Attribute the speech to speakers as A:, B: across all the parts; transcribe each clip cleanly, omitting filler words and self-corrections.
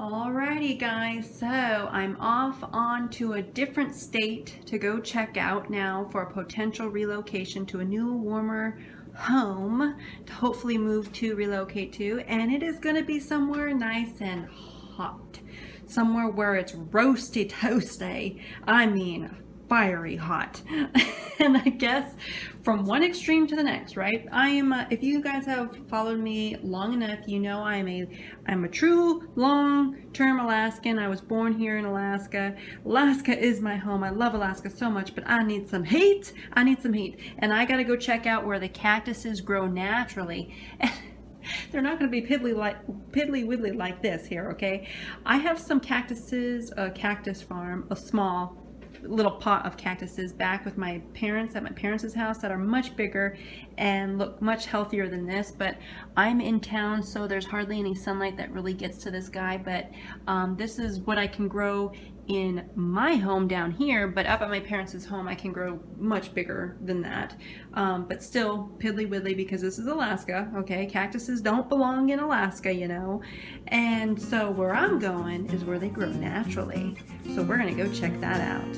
A: Alrighty guys, so I'm off on to a different state to go check out now for a potential relocation to a new warmer home to hopefully relocate to, and it is going to be somewhere nice and hot, somewhere where it's roasty toasty, I mean fiery hot. And I guess from one extreme to the next, right? I am if you guys have followed me long enough, you know I'm a true long-term Alaskan. I was born here in Alaska. Alaska is my home. I love Alaska so much, but I need some heat. And I got to go check out where the cactuses grow naturally. They're not going to be piddly widdly like this here, okay? I have some cactuses, a cactus farm, a small little pot of cactuses back with my parents at my parents' house that are much bigger and look much healthier than this, but I'm in town, so there's hardly any sunlight that really gets to this guy. But this is what I can grow in my home down here, but up at my parents' home I can grow much bigger than that, but still piddly widdly because this is Alaska, okay? Cactuses don't belong in Alaska, you know. And so where I'm going is where they grow naturally, so we're gonna go check that out.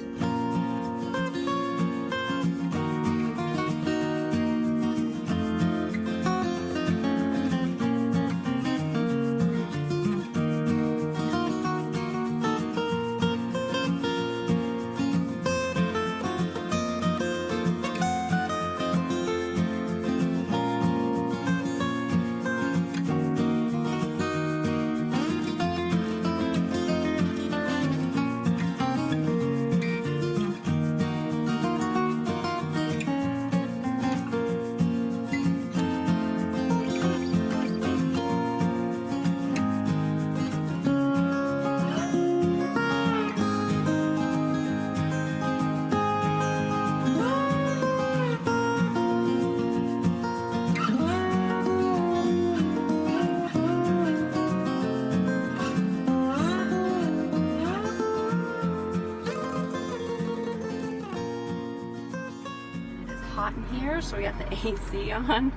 A: Hot in here, so we got the AC on.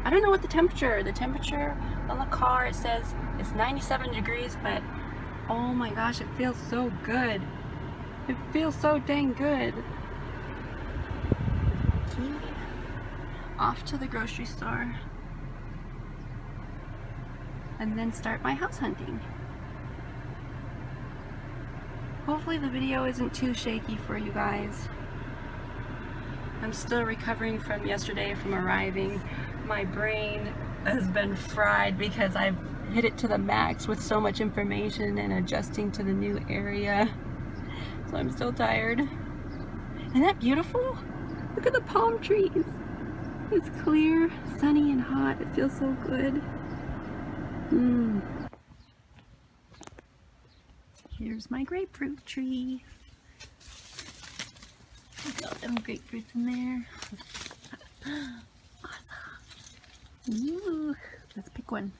A: I don't know what the temperature on the car, it says it's 97 degrees, but oh my gosh, it feels so good. It feels so dang good. Off to the grocery store and then start my house hunting. Hopefully the video isn't too shaky for you guys. I'm still recovering from yesterday from arriving. My brain has been fried because I've hit it to the max with so much information and adjusting to the new area. So I'm still tired. Isn't that beautiful? Look at the palm trees. It's clear, sunny, and hot. It feels so good. Here's my grapefruit tree. Got them grapefruits in there. Awesome. Ooh, let's pick one.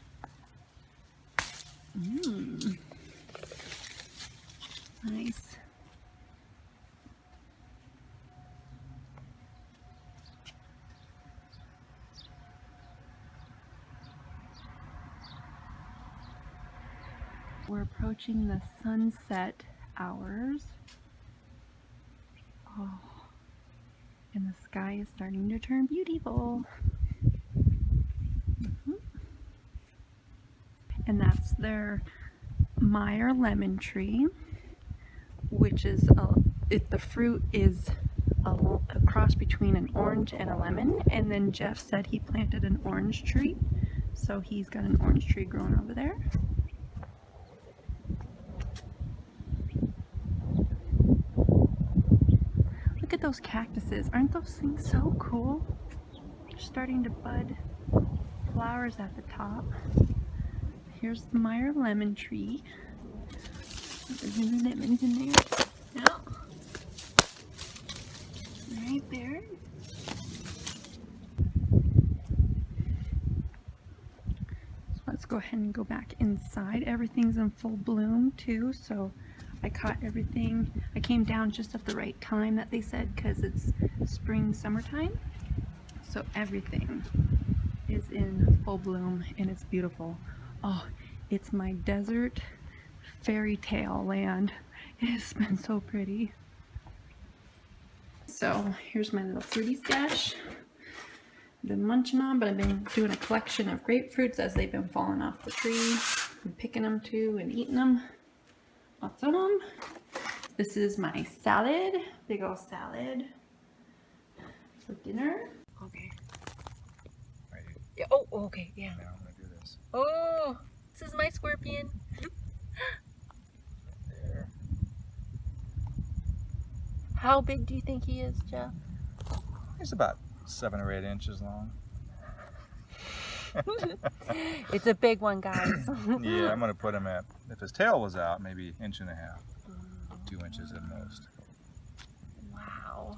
A: Nice. We're approaching the sunset hours. Oh, and the sky is starting to turn beautiful. And that's their Meyer lemon tree, which is the fruit is a cross between an orange and a lemon. And then Jeff said he planted an orange tree, so he's got an orange tree growing over there. Look at those cactuses. Aren't those things so cool? They're starting to bud. Flowers at the top. Here's the Meyer lemon tree. There's any lemons in there? No. Right there. So let's go ahead and go back inside. Everything's in full bloom too, so I caught everything. I came down just at the right time that they said because it's spring, summertime. So everything is in full bloom and it's beautiful. Oh, it's my desert fairy tale land. It's been so pretty. So here's my little fruity stash I've been munching on, but I've been doing a collection of grapefruits as they've been falling off the tree and picking them too and eating them. Lots of them. This is my salad, big old salad for dinner. Okay.
B: Right.
A: Yeah. Oh, okay. Yeah.
B: Now I'm gonna do this.
A: Oh, this is my scorpion.
B: There.
A: How big do you think he is, Jeff?
B: He's about 7 or 8 inches long.
A: It's a big one, guys.
B: Yeah, I'm gonna put him at, if his tail was out, maybe 1.5 inches, 2 inches at most.
A: Wow.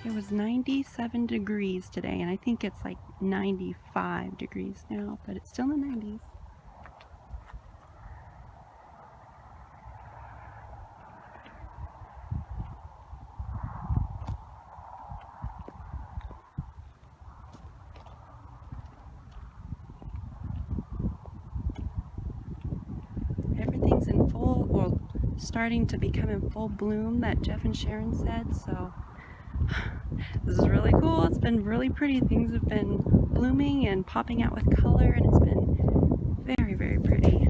A: It was 97 degrees today, and I think it's like 95 degrees now, but it's still in the 90s. Everything's in full, well, starting to become in full bloom, that Jeff and Sharon said, so this is really cool. It's been really pretty. Things have been blooming and popping out with color, and it's been very, very pretty.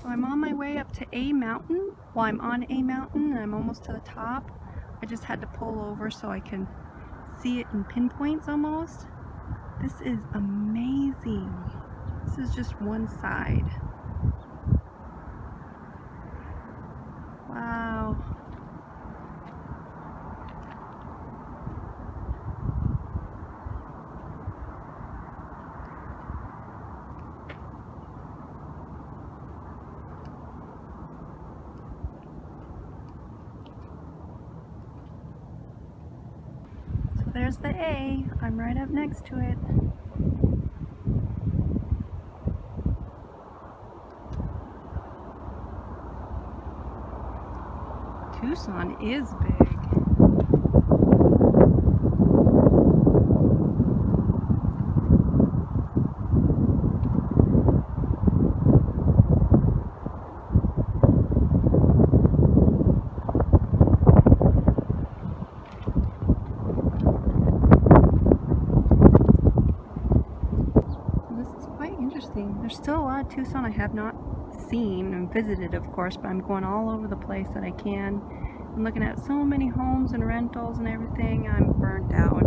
A: I'm on my way up to A Mountain. Well, I'm on A Mountain and I'm almost to the top. I just had to pull over so I can see it in pinpoints almost. This is amazing. This is just one side. Wow. There's the A. I'm right up next to it. Tucson is big. There's still a lot of Tucson I have not seen and visited, of course, but I'm going all over the place that I can. I'm looking at so many homes and rentals and everything. I'm burnt out.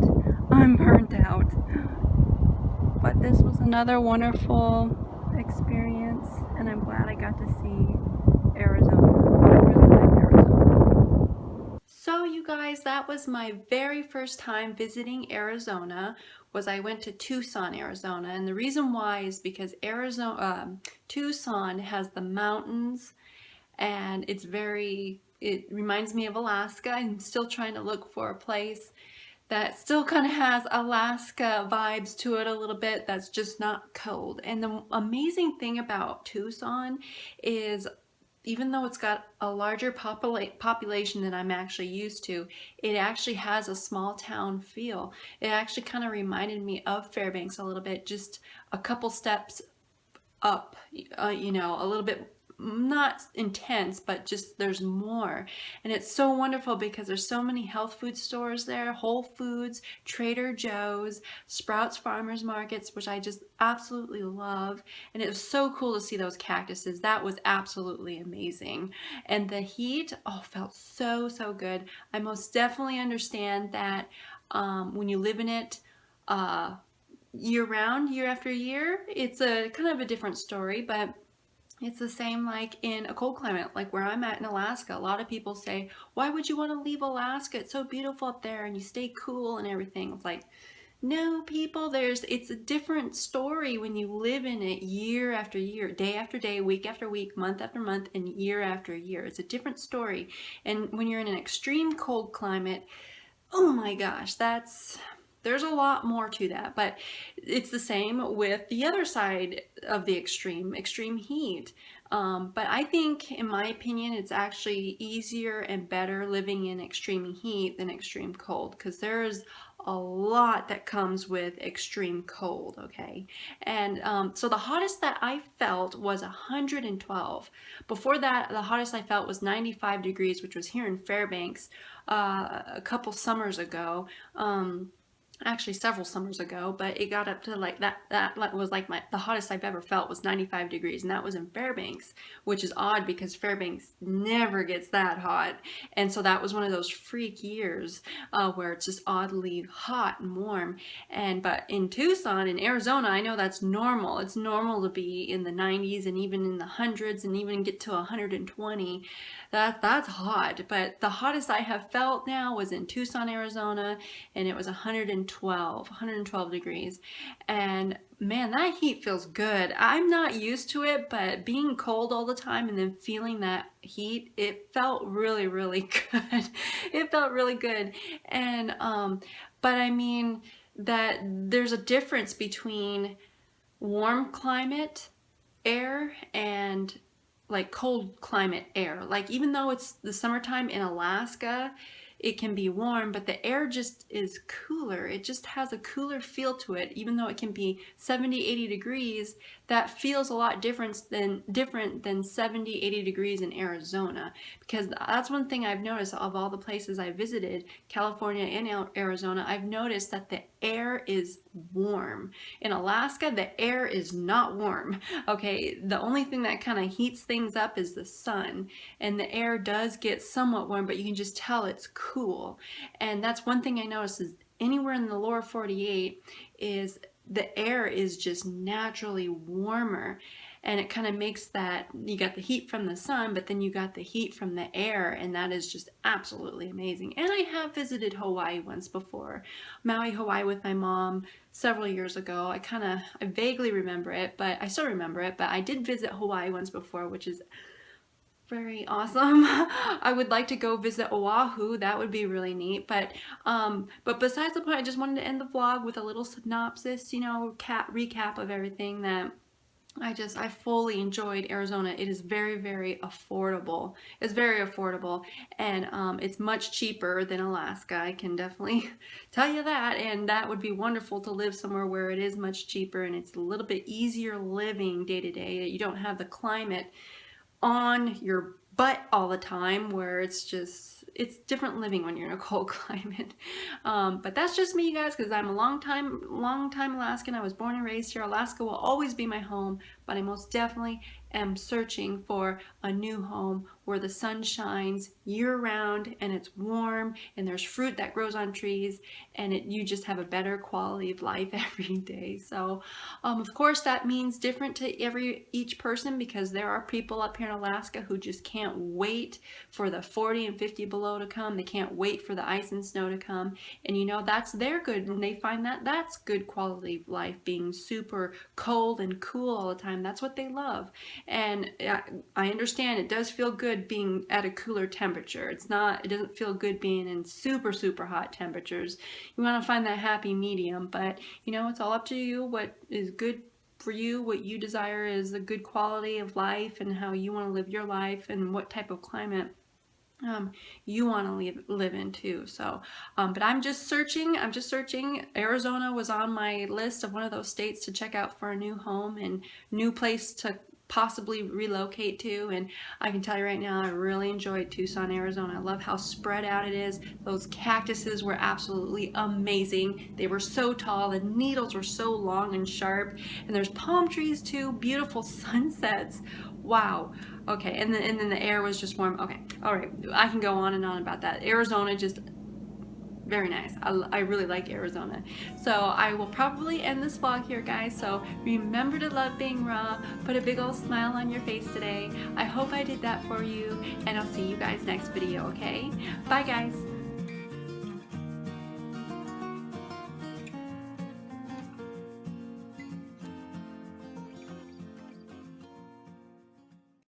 A: I'm burnt out. But this was another wonderful experience, and I'm glad I got to see Arizona. I really like Arizona. So you guys, that was my very first time visiting Arizona. I went to Tucson, Arizona, and the reason why is because Tucson has the mountains, and it reminds me of Alaska. I'm still trying to look for a place that still kind of has Alaska vibes to it a little bit, that's just not cold. And the amazing thing about Tucson is, even though it's got a larger population than I'm actually used to, it actually has a small town feel. It actually kind of reminded me of Fairbanks a little bit, just a couple steps up, you know, a little bit, not intense, but just there's more. And it's so wonderful because there's so many health food stores there, Whole Foods, Trader Joe's, Sprouts Farmers Markets, which I just absolutely love. And it was so cool to see those cactuses. That was absolutely amazing. And the heat, oh, felt so, so good. I most definitely understand that when you live in it, year round, year after year, it's a kind of a different story, but it's the same like in a cold climate, like where I'm at in Alaska. A lot of people say, why would you want to leave Alaska? It's so beautiful up there and you stay cool and everything. It's like, no, people, it's a different story when you live in it year after year, day after day, week after week, month after month, and year after year. It's a different story. And when you're in an extreme cold climate, oh my gosh, there's a lot more to that, but it's the same with the other side of the extreme heat. But I think, in my opinion, it's actually easier and better living in extreme heat than extreme cold, because there's a lot that comes with extreme cold, okay? And so the hottest that I felt was 112. Before that, the hottest I felt was 95 degrees, which was here in Fairbanks a couple summers ago. Actually several summers ago, but it got up to like that was like the hottest I've ever felt was 95 degrees, and that was in Fairbanks, which is odd because Fairbanks never gets that hot. And so that was one of those freak years where it's just oddly hot and warm. But in Tucson, in Arizona, I know that's normal. It's normal to be in the 90s and even in the hundreds and even get to 120. That's hot. But the hottest I have felt now was in Tucson, Arizona, and it was 112 degrees. And man, that heat feels good. I'm not used to it, but being cold all the time and then feeling that heat, it felt really, really good. It felt really good. And but I mean that there's a difference between warm climate air and like cold climate air. Like, even though it's the summertime in Alaska, it can be warm, but the air just is cooler. It just has a cooler feel to it. Even though it can be 70, 80 degrees, that feels a lot different than 70, 80 degrees in Arizona. Because that's one thing I've noticed of all the places I visited, California and Arizona, I've noticed that the air is warm. In Alaska, the air is not warm. Okay, the only thing that kind of heats things up is the sun, and the air does get somewhat warm, but you can just tell it's cool. And that's one thing I noticed is anywhere in the lower 48 is the air is just naturally warmer, and it kind of makes that you got the heat from the sun, but then you got the heat from the air, and that is just absolutely amazing. And I have visited Hawaii once before, Maui, Hawaii, with my mom several years ago. I vaguely remember it, but I still remember it, but I did visit Hawaii once before, which is very awesome. I would like to go visit Oahu. That would be really neat. But besides the point, I just wanted to end the vlog with a little synopsis, you know, recap of everything that I fully enjoyed Arizona. It is very, very affordable. It's very affordable, and it's much cheaper than Alaska. I can definitely tell you that, and that would be wonderful to live somewhere where it is much cheaper and it's a little bit easier living day to day. You don't have the climate on your butt all the time, where it's different living when you're in a cold climate. But that's just me, you guys, because I'm a long time Alaskan. I was born and raised here. Alaska will always be my home, but I most definitely am searching for a new home where the sun shines year-round and it's warm and there's fruit that grows on trees, and you just have a better quality of life every day. So of course that means different to each person, because there are people up here in Alaska who just can't wait for the 40 and 50 below to come. They can't wait for the ice and snow to come, and you know, that's their good, and they find that that's good quality of life, being super cold and cool all the time. That's what they love. And I understand it does feel good being at a cooler temperature. It doesn't feel good being in super, super hot temperatures. You want to find that happy medium, but you know, it's all up to you what is good for you, what you desire is a good quality of life, and how you want to live your life, and what type of climate you want to live in too. So but I'm just searching. Arizona was on my list of one of those states to check out for a new home and new place to possibly relocate to, and I can tell you right now, I really enjoyed Tucson, Arizona. I love how spread out it is. Those cactuses were absolutely amazing. They were so tall, the needles were so long and sharp, and there's palm trees too, beautiful sunsets. Wow. Okay, and then the air was just warm. Okay, all right, I can go on and on about that. Arizona, just very nice. I really like Arizona. So I will probably end this vlog here, guys. So remember to love being raw. Put a big old smile on your face today. I hope I did that for you, and I'll see you guys next video, okay? Bye, guys.